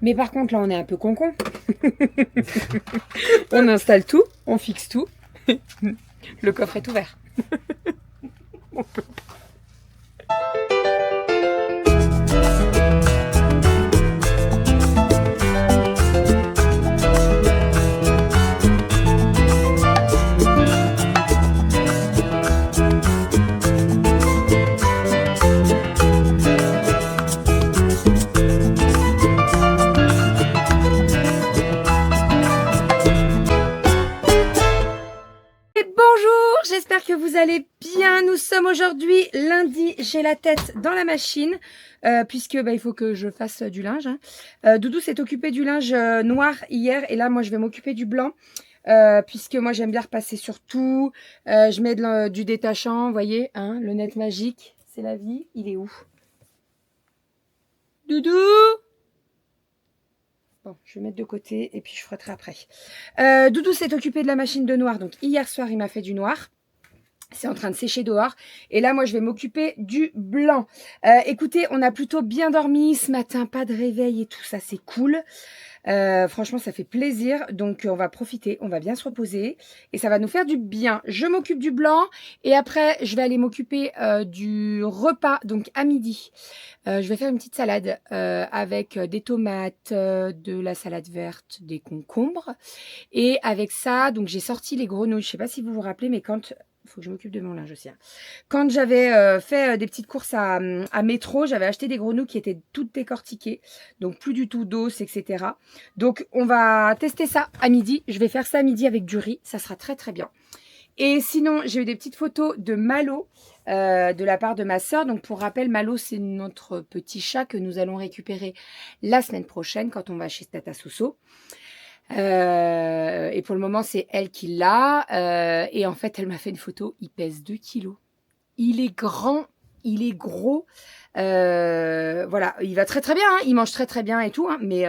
Mais par contre, là, on est un peu con-con. On installe tout, on fixe tout. Le coffre est ouvert. On peut. J'espère que vous allez bien. Nous sommes aujourd'hui lundi. J'ai la tête dans la machine puisque il faut que je fasse du linge. Doudou s'est occupé du linge noir hier et là moi je vais m'occuper du blanc puisque moi j'aime bien repasser sur tout. Je mets du détachant, vous voyez, hein, le net magique, c'est la vie. Il est où, Doudou? Bon, je vais mettre de côté et puis je frotterai après. Doudou s'est occupé de la machine de noir. Donc hier soir, il m'a fait du noir. C'est en train de sécher dehors. Et là, moi, je vais m'occuper du blanc. Écoutez, on a plutôt bien dormi ce matin. Pas de réveil et tout ça, c'est cool. Franchement, ça fait plaisir. Donc, on va profiter. On va bien se reposer. Et ça va nous faire du bien. Je m'occupe du blanc. Et après, je vais aller m'occuper du repas. Donc, à midi. Je vais faire une petite salade avec des tomates, de la salade verte, des concombres. Et avec ça, donc j'ai sorti les grenouilles. Je ne sais pas si vous vous rappelez, mais quand... Il faut que je m'occupe de mon linge aussi. Quand j'avais fait des petites courses à Métro, j'avais acheté des grenouilles qui étaient toutes décortiquées. Donc plus du tout d'os, etc. Donc on va tester ça à midi. Je vais faire ça à midi avec du riz. Ça sera très très bien. Et sinon, j'ai eu des petites photos de Malo de la part de ma sœur. Donc pour rappel, Malo, c'est notre petit chat que nous allons récupérer la semaine prochaine quand on va chez Tata Soso. Et pour le moment, c'est elle qui l'a. Et en fait, elle m'a fait une photo. Il pèse 2 kilos. Il est grand, il est gros. Voilà, il va très très bien. Hein. Il mange très très bien et tout. Hein. Mais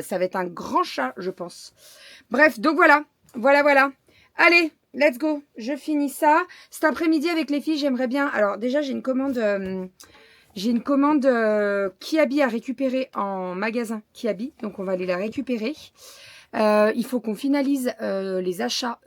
ça va être un grand chat, je pense. Bref, donc voilà. Voilà. Allez, let's go. Je finis ça. Cet après-midi avec les filles, j'aimerais bien... Alors déjà, j'ai une commande... Kiabi à récupérer en magasin Kiabi. Donc, on va aller la récupérer. Il faut qu'on finalise les achats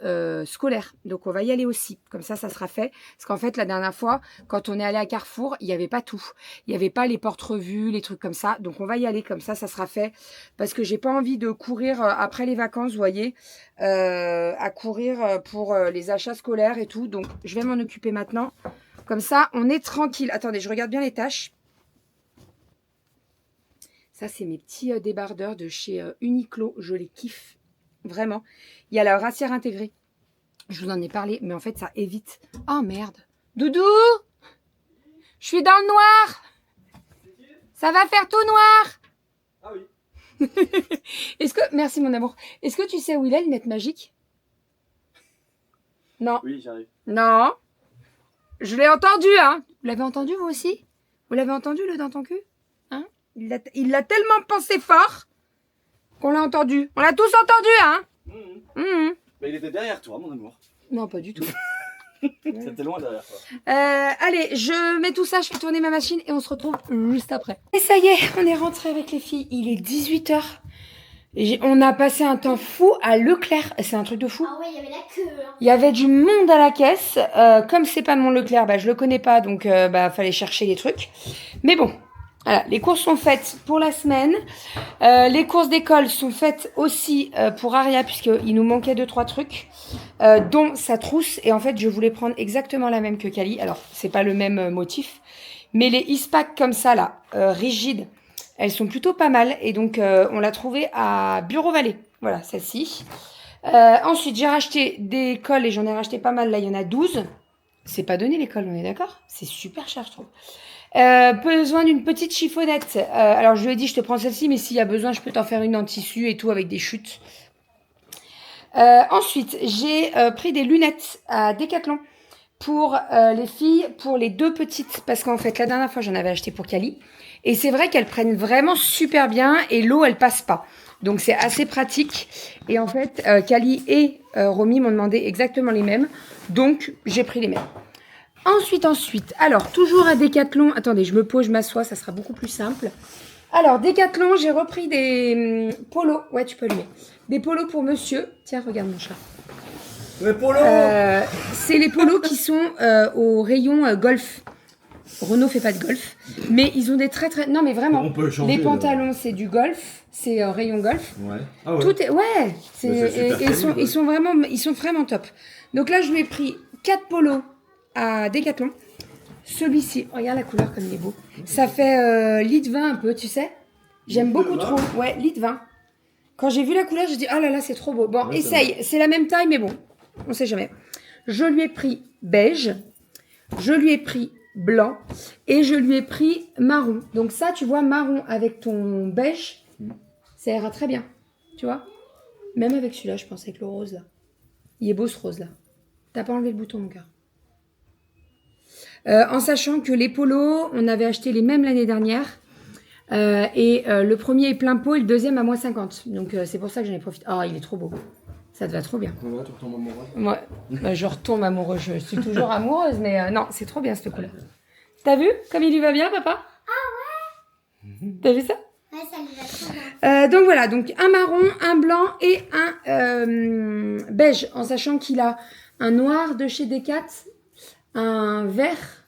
scolaires. Donc, on va y aller aussi. Comme ça sera fait. Parce qu'en fait, la dernière fois, quand on est allé à Carrefour, il n'y avait pas tout. Il n'y avait pas les porte-revues, les trucs comme ça. Donc, on va y aller. Comme ça sera fait. Parce que j'ai pas envie de courir après les vacances, vous voyez. À courir pour les achats scolaires et tout. Donc, je vais m'en occuper maintenant. Comme ça, on est tranquille. Attendez, je regarde bien les tâches. Ça, c'est mes petits débardeurs de chez Uniqlo. Je les kiffe. Vraiment. Il y a la racière intégrée. Je vous en ai parlé, mais en fait, ça évite... Oh, merde. Doudou, je suis dans le noir. Ça va faire tout noir. Ah oui. Est-ce que... Merci, mon amour. Est-ce que tu sais où il est, le net magique? Non. Oui, j'arrive. Non. Je l'ai entendu, hein. Vous l'avez entendu, vous aussi? Vous l'avez entendu, le dans ton cul? Hein? Il l'a tellement pensé fort qu'on l'a entendu. On l'a tous entendu, hein? Mais il était derrière toi, mon amour. Non, pas du tout. C'était loin derrière toi. Allez, je mets tout ça, je fais tourner ma machine et on se retrouve juste après. Et ça y est, on est rentré avec les filles. Il est 18 h. On a passé un temps fou à Leclerc. C'est un truc de fou. Ah ouais, il y avait la queue. Hein. Il y avait du monde à la caisse. Comme c'est pas mon Leclerc, je le connais pas, donc fallait chercher les trucs. Mais bon, voilà, les courses sont faites pour la semaine. Les courses d'école sont faites aussi pour Aria, puisqu'il nous manquait 2-3 trucs, dont sa trousse. Et en fait, je voulais prendre exactement la même que Kali. Alors, c'est pas le même motif, mais les Ispac comme ça, là, rigides, elles sont plutôt pas mal. Et donc, on l'a trouvée à Bureau Vallée. Voilà, celle-ci. Ensuite, j'ai racheté des cols et j'en ai racheté pas mal. Là, il y en a 12. C'est pas donné les cols, on est d'accord? C'est super cher, je trouve. Besoin d'une petite chiffonnette. Alors, je lui ai dit, je te prends celle-ci, mais s'il y a besoin, je peux t'en faire une en tissu et tout avec des chutes. Ensuite, j'ai pris des lunettes à Decathlon pour les filles, pour les 2 petites. Parce qu'en fait, la dernière fois, j'en avais acheté pour Kali. Et c'est vrai qu'elles prennent vraiment super bien et l'eau, elle passe pas. Donc, c'est assez pratique. Et en fait, Kali et Romy m'ont demandé exactement les mêmes. Donc, j'ai pris les mêmes. Ensuite, alors, toujours à Decathlon. Attendez, je me pose, je m'assois, ça sera beaucoup plus simple. Alors, Décathlon, j'ai repris des polos. Ouais, tu peux allumer. Des polos pour monsieur. Tiens, regarde mon chat. Mais polo C'est les polos qui sont au rayon golf. Renault fait pas de golf, mais ils ont des très... Non, mais vraiment, On peut changer, les pantalons, c'est du golf, c'est rayon golf. Ouais. Ah ouais. Tout est... Ouais, c'est, Bah, c'est super et quali, ils sont vraiment top. Donc là, je lui ai pris 4 polos à Décathlon. Celui-ci, regarde la couleur comme il est beau. Ça fait litre 20 un peu, tu sais. J'aime Litre beaucoup 20? trop. Ouais, litre 20. Quand j'ai vu la couleur, je dis oh là là, c'est trop beau. Bon, Ouais, essaye. C'est la même taille, mais bon, on sait jamais. Je lui ai pris beige. Je lui ai pris blanc. Et je lui ai pris marron. Donc ça, tu vois, marron avec ton beige, ça ira très bien. Tu vois. Même avec celui-là, je pense, avec le rose là. Il est beau ce rose là. T'as pas enlevé le bouton, mon cœur. En sachant que les polos, on avait acheté les mêmes l'année dernière. Le premier est plein pot et le deuxième à moins 50. Donc c'est pour ça que j'en ai profité. Oh, il est trop beau. Ça te va trop bien. Voilà, tu retombes amoureuse. Ouais, bah, je retombe amoureuse. Je suis toujours amoureuse, mais non, c'est trop bien cette couleur. T'as vu comme il lui va bien, papa? Ah ouais. T'as vu ça? Ouais, ça lui va trop bien. Donc voilà, donc un marron, un blanc et un beige, en sachant qu'il a un noir de chez Decat, un vert.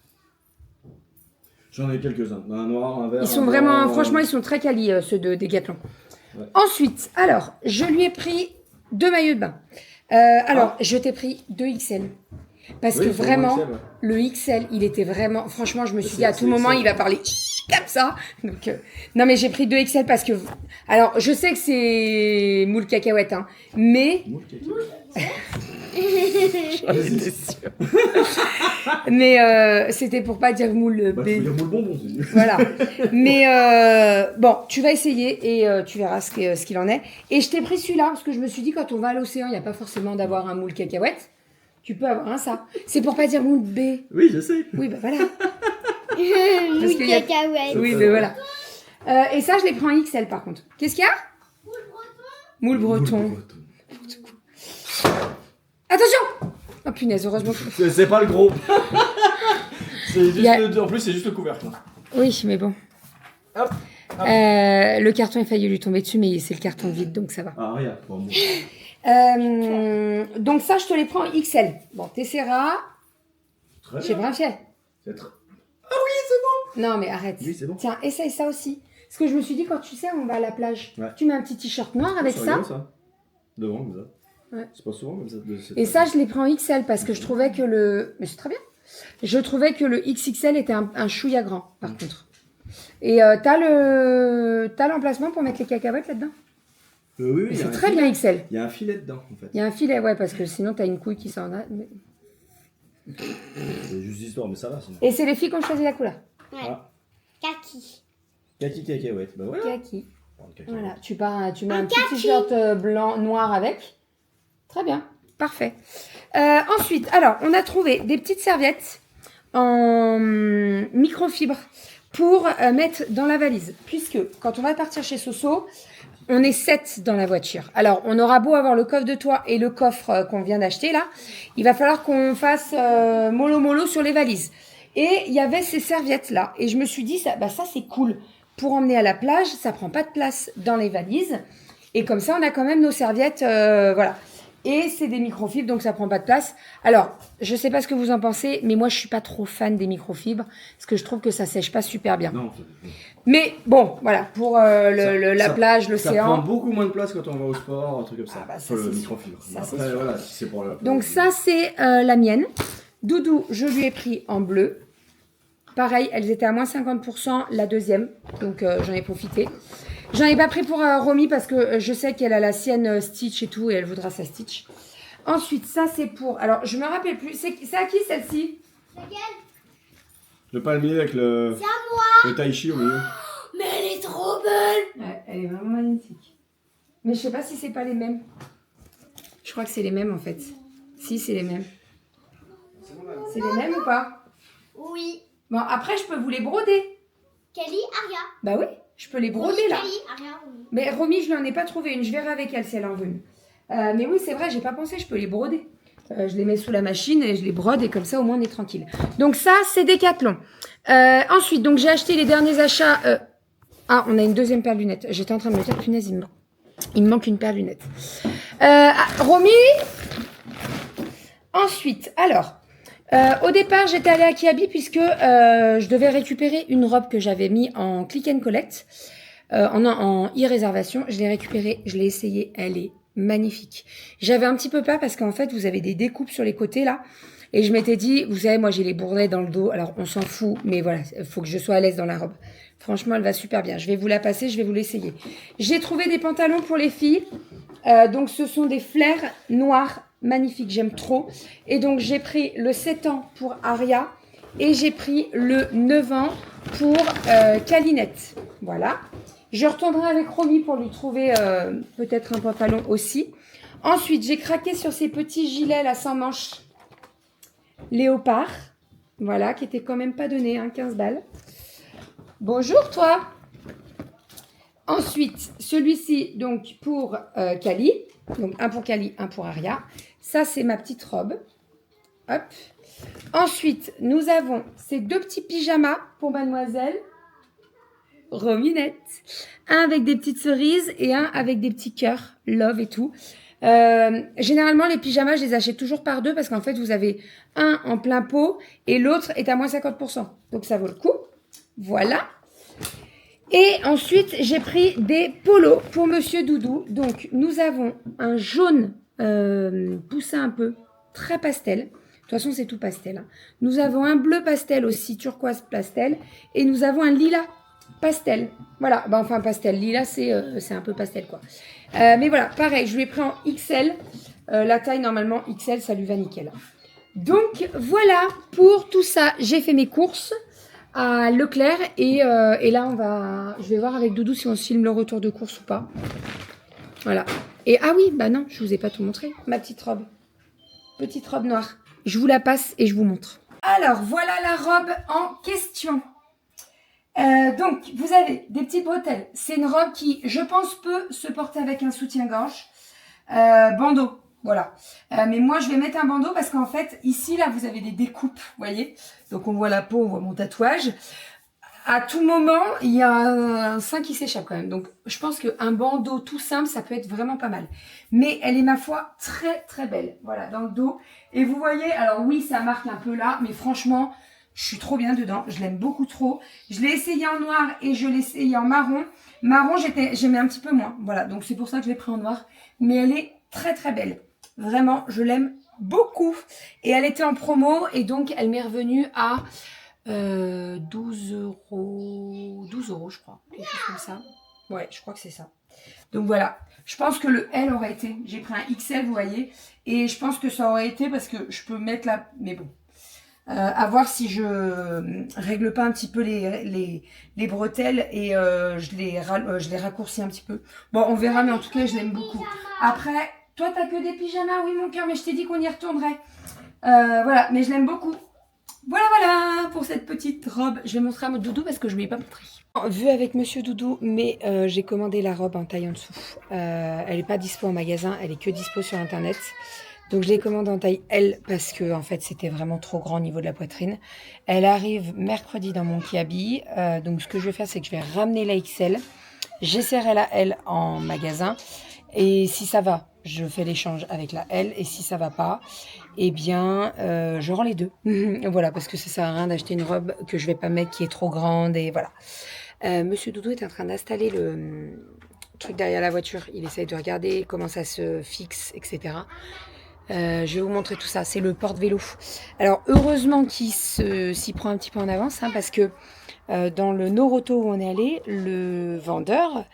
J'en ai quelques-uns. Un noir, un vert. Ils sont un vraiment, blanc, franchement, ils sont très quali, ceux de Decathlon. Ouais. Ensuite, alors, je lui ai pris 2 maillots de bain. Je t'ai pris 2 XL. Parce Oui, que il faut vraiment, moins XL, ouais. le XL, il était vraiment... Franchement, je me suis C'est- dit, à c'est tout moment, XL. il va parler comme ça. Donc, non, mais j'ai pris 2 XL parce que... Alors, je sais que c'est moule cacahuète, hein, mais... Moule, caca. Mais c'était pour pas dire moule Bah, B. tu veux dire moule bonbon, c'est mieux. Voilà. Mais bon, tu vas essayer et tu verras ce qu'il en est. Et je t'ai pris celui-là parce que je me suis dit, quand on va à l'océan, il n'y a pas forcément d'avoir un moule cacahuète. Tu peux avoir un ça. C'est pour pas dire moule B. Oui, je sais. Oui, bah voilà. Moule qu'il y a- cacahuète. Oui, mais voilà. Et ça, je l'ai pris en XL par contre. Qu'est-ce qu'il y a? Moule breton. Attention! Oh punaise, heureusement que... C'est pas le gros. C'est juste Il y a- en plus, c'est juste le couvercle. Oui, mais bon. Hop. Le carton, il a failli lui tomber dessus, mais c'est le carton vide, donc ça va. Ah, regarde. Bon, bon. Donc ça, je te les prends en XL. Bon, t'essaieras. Très J'ai bien. bien fait. C'est très... Non, mais arrête. Oui, c'est bon. Tiens, essaye ça aussi. Parce que je me suis dit, quand tu sais, on va à la plage, Ouais. tu mets un petit t-shirt noir avec C'est ça. rigolo, ça. Devant, comme ça. Ouais. C'est pas souvent comme ça. Et ça, je l'ai pris en XL parce que je trouvais que le... Mais c'est très bien. Je trouvais que le XXL était un chouïa grand, par contre. Et t'as l'emplacement pour mettre les cacahuètes là-dedans? Oui, il y a C'est un très filet. bien XL. Il y a un filet dedans, en fait. Il y a un filet, ouais, parce que sinon, t'as une couille qui s'en a. mais- C'est juste histoire, mais ça va sinon. Et c'est les filles qui ont choisi la couleur. Ouais. Ah, Kaki. kaki cacahuète. Bah voilà. Kaki. Pardon, cacahuète. Voilà, tu mets un petit t-shirt blanc, noir avec. Très bien, parfait. Ensuite, alors, on a trouvé des petites serviettes en microfibre pour mettre dans la valise. Puisque quand on va partir chez Soso, on est 7 dans la voiture. Alors, on aura beau avoir le coffre de toit et le coffre qu'on vient d'acheter là, il va falloir qu'on fasse mollo sur les valises. Et il y avait ces serviettes là. Et je me suis dit, ça c'est cool. Pour emmener à la plage, ça prend pas de place dans les valises. Et comme ça, on a quand même nos serviettes, voilà. Et c'est des microfibres, donc ça prend pas de place. Alors, je sais pas ce que vous en pensez, mais moi, je suis pas trop fan des microfibres, parce que je trouve que ça sèche pas super bien. Non, Mais bon, voilà, pour la ça- plage, ça prend l'océan. beaucoup moins de place quand on va au sport, un truc comme ça. Ah bah, ça, Sur le c'est sûr. microfibre. Ça, Mais c'est après, sûr. voilà, si c'est pour la Donc ça, c'est la mienne. Doudou, je lui ai pris en bleu. Pareil, elles étaient à moins 50%, la deuxième, donc j'en ai profité. J'en ai pas pris pour Romy parce que je sais qu'elle a la sienne Stitch et tout et elle voudra sa Stitch. Ensuite, ça c'est pour... Alors, je me rappelle plus. C'est à qui celle-ci? Le palmier avec le... C'est à moi. Le tai chi au milieu. Mais elle est trop belle. Ouais, elle est vraiment magnifique. Mais je sais pas si c'est pas les mêmes. Je crois que c'est les mêmes en fait. Si, c'est les mêmes. C'est les mêmes ou pas? Oui. Bon, après, je peux vous les broder. Kelly, Aria. Bah oui, je peux les broder Oui, là. Kelly, Aria, oui. Mais Romy, je lui en ai pas trouvé une. Je verrai avec elle si elle en veut une. Mais oui, c'est vrai, j'ai pas pensé, je peux les broder. Je les mets sous la machine et je les brode et comme ça, au moins, on est tranquille. Donc ça, c'est Décathlon. Ensuite, donc j'ai acheté les derniers achats Ah, on a une deuxième paire de lunettes. J'étais en train de me dire, punaise, il me manque une paire de lunettes. Romy. Ensuite, alors, au départ, j'étais allée à Kiabi puisque je devais récupérer une robe que j'avais mis en click and collect, en e-réservation. Je l'ai récupérée, je l'ai essayée, elle est magnifique. J'avais un petit peu peur parce qu'en fait, vous avez des découpes sur les côtés là. Et je m'étais dit, vous savez, moi j'ai les bourrelets dans le dos, alors on s'en fout, mais voilà, il faut que je sois à l'aise dans la robe. Franchement, elle va super bien. Je vais vous la passer, je vais vous l'essayer. J'ai trouvé des pantalons pour les filles. Donc ce sont des flares noirs magnifiques, j'aime trop. Et donc j'ai pris le 7 ans pour Aria et j'ai pris le 9 ans pour Calinette. Voilà. Je retournerai avec Romy pour lui trouver peut-être un pantalon aussi. Ensuite, j'ai craqué sur ces petits gilets là sans manches léopard. Voilà, qui étaient quand même pas donnés, hein, 15 balles. Bonjour toi. Ensuite, celui-ci, donc pour Kali. Donc un pour Kali, un pour Aria. Ça, c'est ma petite robe. Hop. Ensuite, nous avons ces deux petits pyjamas pour mademoiselle Rominette. Un avec des petites cerises et un avec des petits cœurs, love et tout. Généralement, les pyjamas, je les achète toujours par deux parce qu'en fait, vous avez un en plein pot et l'autre est à moins 50%. Donc, ça vaut le coup. Voilà. Et ensuite, j'ai pris des polos pour Monsieur Doudou. Donc, nous avons un jaune poussé un peu, très pastel. De toute façon, c'est tout pastel. Hein. Nous avons un bleu pastel aussi, turquoise pastel. Et nous avons un lilas pastel. Voilà, bah, enfin pastel. Lilas, c'est un peu pastel, quoi. Mais voilà, pareil, je lui ai pris en XL. La taille, normalement, XL, ça lui va nickel. Donc, voilà pour tout ça. J'ai fait mes courses à Leclerc et là je vais voir avec Doudou si on se filme le retour de course ou pas. Voilà. Et ah oui, bah non, je vous ai pas tout montré. Ma petite robe noire. Je vous la passe et je vous montre. Alors voilà la robe en question. Donc vous avez des petites bretelles. C'est une robe qui, je pense, peut se porter avec un soutien-gorge, bandeau. Voilà. Mais moi, je vais mettre un bandeau parce qu'en fait, ici, là, vous avez des découpes, vous voyez. Donc, on voit la peau, on voit mon tatouage. À tout moment, il y a un sein qui s'échappe quand même. Donc, je pense qu'un bandeau tout simple, ça peut être vraiment pas mal. Mais elle est, ma foi, très, très belle. Voilà, dans le dos. Et vous voyez, alors oui, ça marque un peu là, mais franchement, je suis trop bien dedans. Je l'aime beaucoup trop. Je l'ai essayé en noir et je l'ai essayé en marron. Marron, j'aimais un petit peu moins. Voilà, donc c'est pour ça que je l'ai pris en noir. Mais elle est très, très belle. Vraiment, je l'aime beaucoup. Et elle était en promo et donc elle m'est revenue à 12 euros. 12 euros, je crois. Quelque chose comme ça. Ouais, je crois que c'est ça. Donc voilà. Je pense que le L aurait été. J'ai pris un XL, vous voyez. Et je pense que ça aurait été parce que je peux mettre la... Mais bon. À voir si je règle pas un petit peu les bretelles et je les raccourcis un petit peu. Bon, on verra, mais en tout cas, je l'aime beaucoup. Après... Toi, t'as que des pyjamas, oui mon cœur, mais je t'ai dit qu'on y retournerait. Voilà, mais je l'aime beaucoup. Voilà, pour cette petite robe. Je vais montrer à mon Doudou parce que je ne lui ai pas montré. Vu avec Monsieur Doudou, mais j'ai commandé la robe en taille en dessous. Elle n'est pas dispo en magasin, elle est que dispo sur Internet. Donc je l'ai commandée en taille L parce que en fait c'était vraiment trop grand au niveau de la poitrine. Elle arrive mercredi dans mon Kiabi. Donc ce que je vais faire, c'est que je vais ramener la XL. J'essaierai la L en magasin. Et si ça va, je fais l'échange avec la L. Et si ça va pas, eh bien, je rends les deux. Voilà, parce que ça sert à rien d'acheter une robe que je vais pas mettre qui est trop grande. Et voilà. Monsieur Doudou est en train d'installer le truc derrière la voiture. Il essaye de regarder comment ça se fixe, etc. Je vais vous montrer tout ça. C'est le porte-vélo. Alors, heureusement qu'il s'y prend un petit peu en avance, hein, parce que dans le Noroto où on est allé, le vendeur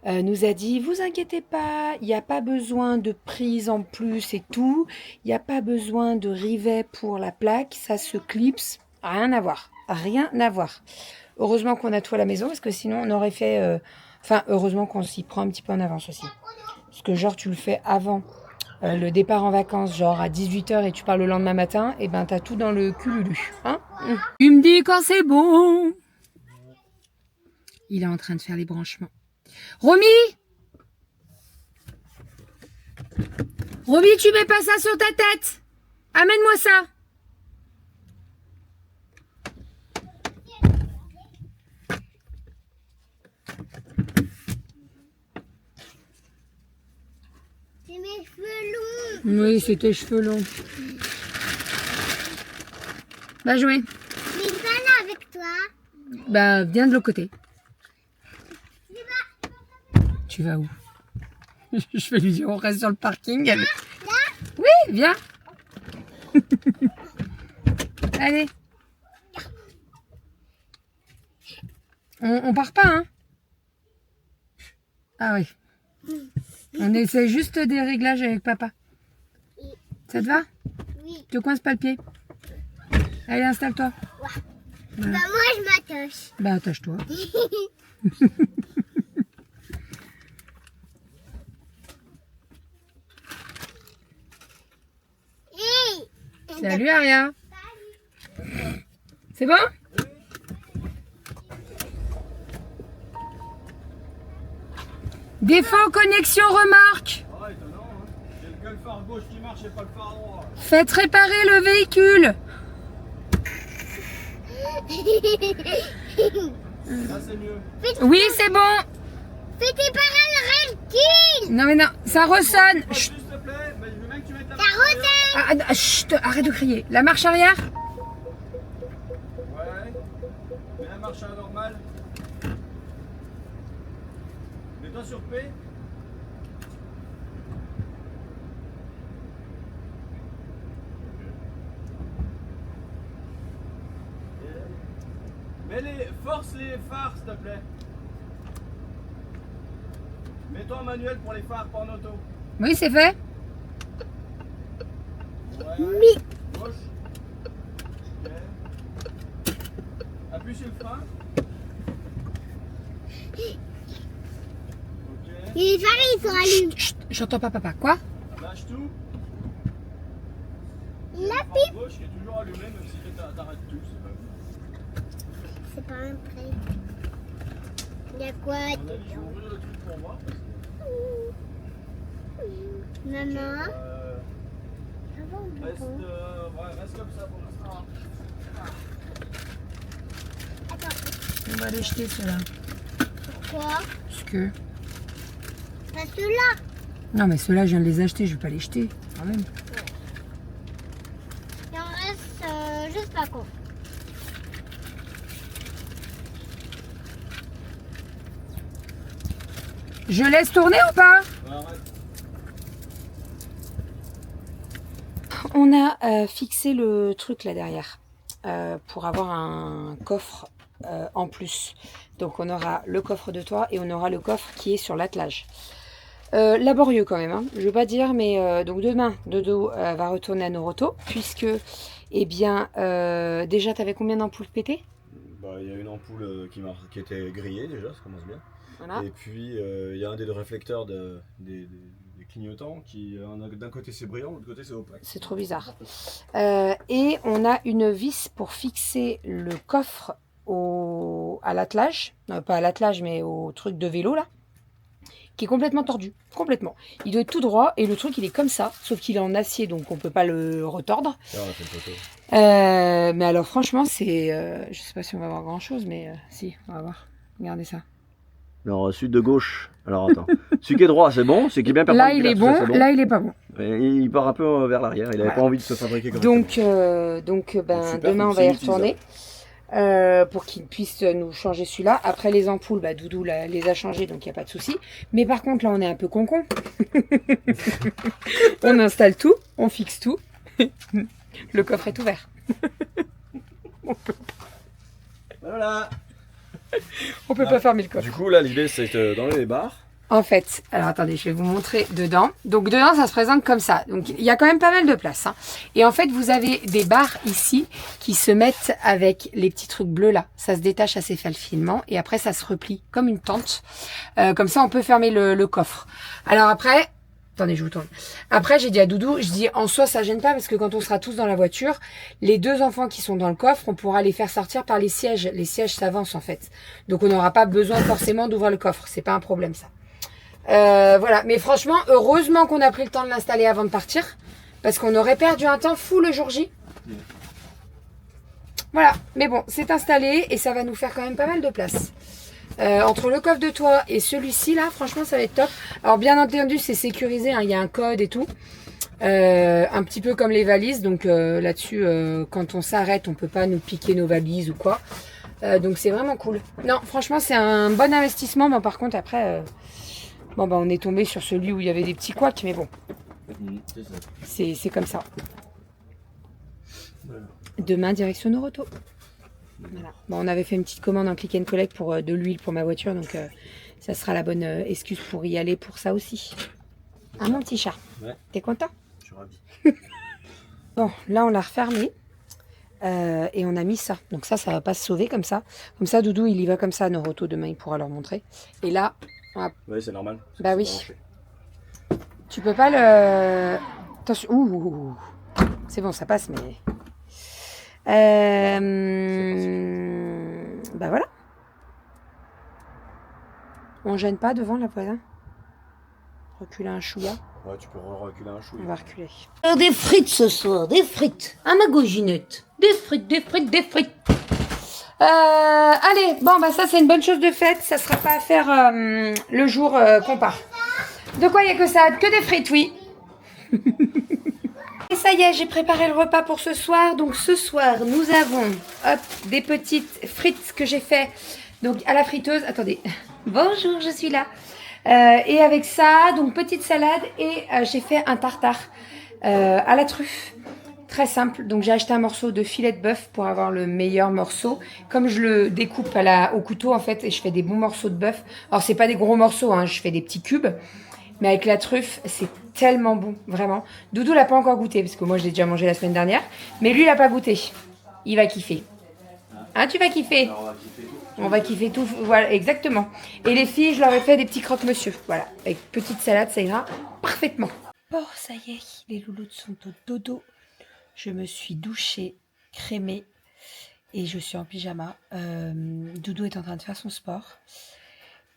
nous a dit, vous inquiétez pas, il n'y a pas besoin de prise en plus et tout, il n'y a pas besoin de rivet pour la plaque, ça se clipse, rien à voir, rien à voir. Heureusement qu'on a tout à la maison, parce que sinon on aurait fait, enfin heureusement qu'on s'y prend un petit peu en avance aussi, parce que genre tu le fais avant le départ en vacances, genre à 18h et tu pars le lendemain matin, et ben t'as tout dans le cululu, hein. Tu me dis quand c'est bon. Il est en train de faire les branchements. Romy, tu mets pas ça sur ta tête. Amène-moi ça. C'est mes cheveux longs. Oui, c'est tes cheveux longs. Va jouer. Mais je vais aller avec toi. Bah, viens de l'autre côté. Tu vas où? Je vais lui dire, on reste sur le parking. Elle... Oui, viens. Allez. On part pas, hein? Ah oui. On essaie juste des réglages avec papa. Ça te va? Oui. Tu te coinces pas le pied? Allez, installe-toi. Bah moi je m'attache. Bah, attache-toi. Hey. Salut, Aria. C'est bon? Défaut connexion remorque. Ah, étonnant, hein. Il y a que le phare gauche qui marche et pas le phare droit. Faites réparer le véhicule. Là, c'est mieux. Oui, c'est bon. Fais tes paroles rectiles. Non mais non, ça ressonne. S'il Chut, te plaît, mais je veux bien que tu mettes la Ta marche arrière. rosette. chut, arrête de crier. La marche arrière? Ouais. Mets la marche à la normale. Mets-toi sur P. Force les phares, s'il te plaît. Mets-toi en manuel pour les phares, pas en auto. Oui, c'est fait. Ouais. Gauche. Ok. Appuie sur le frein. Ok. Les phares ils sont allumés. Chut, j'entends pas papa. Quoi? Lâche tout. La Le pipe. frein gauche qui est toujours allumé, même si t'arrêtes tout. C'est pas un prêt. Il y a quoi On a dit, je vais dedans? ouvrir le truc pour voir. Maman. Reste, ouais, reste comme ça pour l'instant. Attends, On va les jeter ceux-là. pourquoi? Parce que... Pas ceux-là. Non mais ceux-là, je viens de les acheter, je vais pas les jeter. Quand même. Il en reste juste pas con. Je laisse tourner ou pas? Arrête. On a fixé le truc là derrière pour avoir un coffre en plus. Donc on aura le coffre de toit et on aura le coffre qui est sur l'attelage. Laborieux quand même, hein. Je veux pas dire, mais donc demain, Dodo va retourner à Noroto puisque, eh bien, déjà t'avais combien d'ampoules pétées? Bah, il y a une ampoule qui était grillée déjà, ça commence bien. Voilà. Et puis il y a un des réflecteurs des clignotants qui, d'un côté c'est brillant, de l'autre côté c'est opaque. C'est trop bizarre. Et on a une vis pour fixer le coffre à l'attelage. Non, pas à l'attelage, mais au truc de vélo là. Qui est complètement tordu. Complètement. Il doit être tout droit et le truc il est comme ça. Sauf qu'il est en acier donc on peut pas le retordre. Ah, on a fait une photo. Mais alors franchement c'est... je sais pas si on va voir grand chose mais si, on va voir. Regardez ça. Alors, celui de gauche. Alors, attends. Celui qui est droit, c'est bon. Celui qui est bien Là il perpendiculaire, est tout ça, bon, c'est là il est pas bon. Et il part un peu vers l'arrière. Il n'avait Voilà. pas envie de se fabriquer comme ça. Donc ben, super, demain on c'est va y inutilisable. retourner pour qu'il puisse nous changer celui-là. Après les ampoules, bah, Doudou les a changées donc il n'y a pas de souci. Mais par contre là on est un peu concon. On installe tout, on fixe tout. Le coffre est ouvert. Voilà. On peut pas fermer le coffre. Du coup, là, l'idée c'est d'enlever les barres. En fait, alors attendez, je vais vous montrer dedans. Donc dedans, ça se présente comme ça. Donc il y a quand même pas mal de place, hein. Et en fait, vous avez des barres ici qui se mettent avec les petits trucs bleus là. Ça se détache assez facilement et après ça se replie comme une tente. Comme ça, on peut fermer le coffre. Alors après, attendez, je vous tourne. Après, j'ai dit à Doudou, je dis en soi ça gêne pas parce que quand on sera tous dans la voiture, les deux enfants qui sont dans le coffre, on pourra les faire sortir par les sièges. Les sièges s'avancent en fait. Donc on n'aura pas besoin forcément d'ouvrir le coffre. C'est pas un problème ça. Voilà, mais franchement, heureusement qu'on a pris le temps de l'installer avant de partir, parce qu'on aurait perdu un temps fou le jour J. Voilà, mais bon, c'est installé et ça va nous faire quand même pas mal de place. Entre le coffre de toit et celui-ci là, franchement ça va être top. Alors bien entendu c'est sécurisé, hein, il y a un code et tout. Un petit peu comme les valises, donc là-dessus quand on s'arrête on peut pas nous piquer nos valises ou quoi. Donc c'est vraiment cool. Non franchement c'est un bon investissement, mais par contre après bon bah on est tombé sur celui où il y avait des petits couacs, mais bon C'est ça. c'est comme ça. Voilà. Demain direction Noroto. Voilà. Bon, on avait fait une petite commande en click and collect pour de l'huile pour ma voiture, donc ça sera la bonne excuse pour y aller pour ça aussi. Ah mon petit chat, Ouais. t'es content? Je suis ravi. Bon, là on l'a refermé et on a mis ça. Donc ça va pas se sauver comme ça. Comme ça, Doudou, il y va comme ça à Noroto. Demain, il pourra leur montrer. Et là, on va... Oui, c'est normal. Bah C'est oui. branché. Tu peux pas le... Attention. Ouh. C'est bon, ça passe, mais... Bah voilà. On gêne pas devant la voisin. Reculer un chouïa. Ouais, tu peux reculer un chou. On va reculer. Des frites ce soir, des frites. À ma gauginette. Des frites, des frites, des frites. Allez, bon bah ça c'est une bonne chose de faite. Ça sera pas à faire le jour qu'on part. De quoi il y a que ça? Que des frites, oui. Et ça y est, j'ai préparé le repas pour ce soir. Donc ce soir, nous avons des petites frites que j'ai fait donc à la friteuse. Attendez. Bonjour, je suis là. Et avec ça, donc petite salade et j'ai fait un tartare à la truffe. Très simple. Donc j'ai acheté un morceau de filet de bœuf pour avoir le meilleur morceau. Comme je le découpe au couteau en fait et je fais des bons morceaux de bœuf. Alors c'est pas des gros morceaux, hein, je fais des petits cubes. Mais avec la truffe, c'est tellement bon, vraiment. Doudou l'a pas encore goûté, parce que moi, je l'ai déjà mangé la semaine dernière. Mais lui, il l'a pas goûté. Il va kiffer. Hein, tu vas kiffer? Alors, on va kiffer tout. On va kiffer tout, voilà, exactement. Et les filles, je leur ai fait des petits croque-monsieur. Voilà, avec petite salade, ça ira parfaitement. Bon, ça y est, les louloutes sont au dodo. Je me suis douchée, crémée, et je suis en pyjama. Doudou est en train de faire son sport.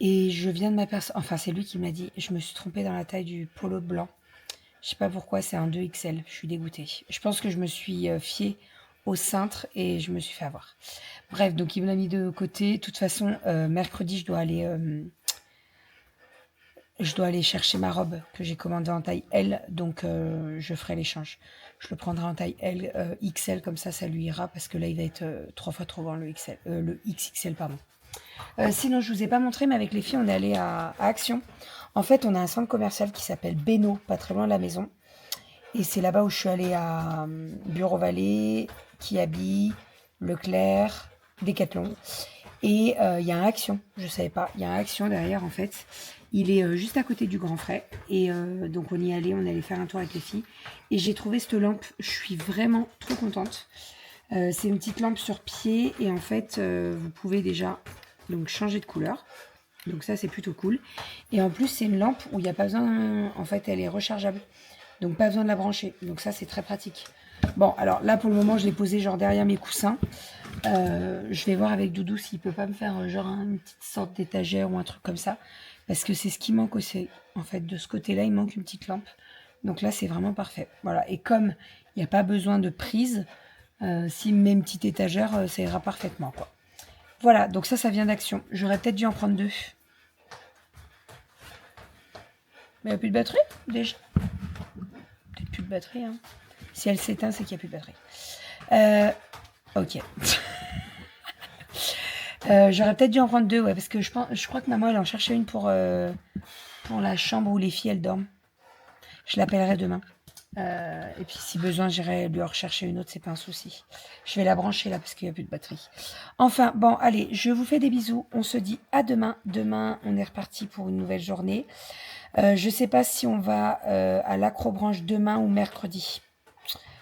Et je viens de m'apercevoir, enfin c'est lui qui m'a dit, je me suis trompée dans la taille du polo blanc. Je sais pas pourquoi, c'est un 2XL, je suis dégoûtée. Je pense que je me suis fiée au cintre et je me suis fait avoir. Bref, donc il me l'a mis de côté. De toute façon, mercredi, je dois aller chercher ma robe que j'ai commandée en taille L, donc je ferai l'échange. Je le prendrai en taille L, XL, comme ça lui ira, parce que là, il va être 3 fois trop grand, le XXL, pardon. Sinon, je vous ai pas montré, mais avec les filles, on est allé à Action. En fait, on a un centre commercial qui s'appelle Beno, pas très loin de la maison. Et c'est là-bas où je suis allée à Bureau Vallée, Kiabi, Leclerc, Decathlon. Et il y a un Action, je savais pas, il y a un Action derrière en fait. Il est juste à côté du Grand Frais. Et donc on y allait, on allait faire un tour avec les filles. Et j'ai trouvé cette lampe, je suis vraiment trop contente. C'est une petite lampe sur pied et en fait vous pouvez déjà donc changer de couleur. Donc ça c'est plutôt cool. Et en plus c'est une lampe où il n'y a pas besoin, en fait elle est rechargeable. Donc pas besoin de la brancher. Donc ça c'est très pratique. Bon alors là pour le moment je l'ai posée genre derrière mes coussins. Je vais voir avec Doudou s'il peut pas me faire genre une petite sorte d'étagère ou un truc comme ça. Parce que c'est ce qui manque aussi. En fait de ce côté-là il manque une petite lampe. Donc là c'est vraiment parfait. Voilà. Et comme il n'y a pas besoin de prise, s'il me met une petite étagère, ça ira parfaitement quoi. Voilà, donc ça vient d'Action. J'aurais peut-être dû en prendre 2. Mais il n'y a plus de batterie, déjà. Peut-être plus de batterie, hein. Si elle s'éteint, c'est qu'il n'y a plus de batterie. Ok. J'aurais peut-être dû en prendre 2, ouais, parce que je crois que maman, elle en cherchait une pour la chambre où les filles, elles dorment. Je l'appellerai demain. Et puis si besoin j'irai lui en rechercher une autre, c'est pas un souci. Je vais la brancher là parce qu'il n'y a plus de batterie. Enfin bon allez, je vous fais des bisous. On se dit à demain. Demain on est reparti pour une nouvelle journée. Je sais pas si on va à l'Acrobranche demain ou mercredi.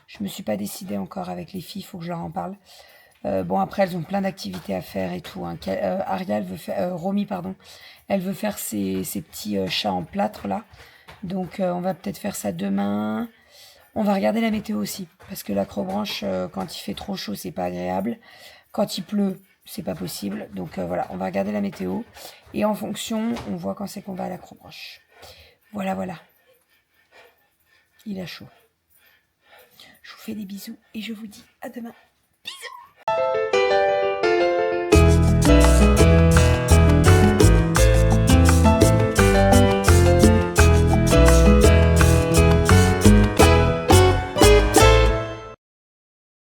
Je me suis pas décidée encore avec les filles, il faut que je leur en parle. Bon après elles ont plein d'activités à faire et tout. Hein. Ariel veut faire, Romy pardon, elle veut faire ses petits chats en plâtre là. Donc on va peut-être faire ça demain. On va regarder la météo aussi, parce que l'Acrobranche, quand il fait trop chaud, c'est pas agréable. Quand il pleut, c'est pas possible. Donc voilà, on va regarder la météo. Et en fonction, on voit quand c'est qu'on va à l'Acrobranche. Voilà, voilà. Il a chaud. Je vous fais des bisous et je vous dis à demain. Bisous!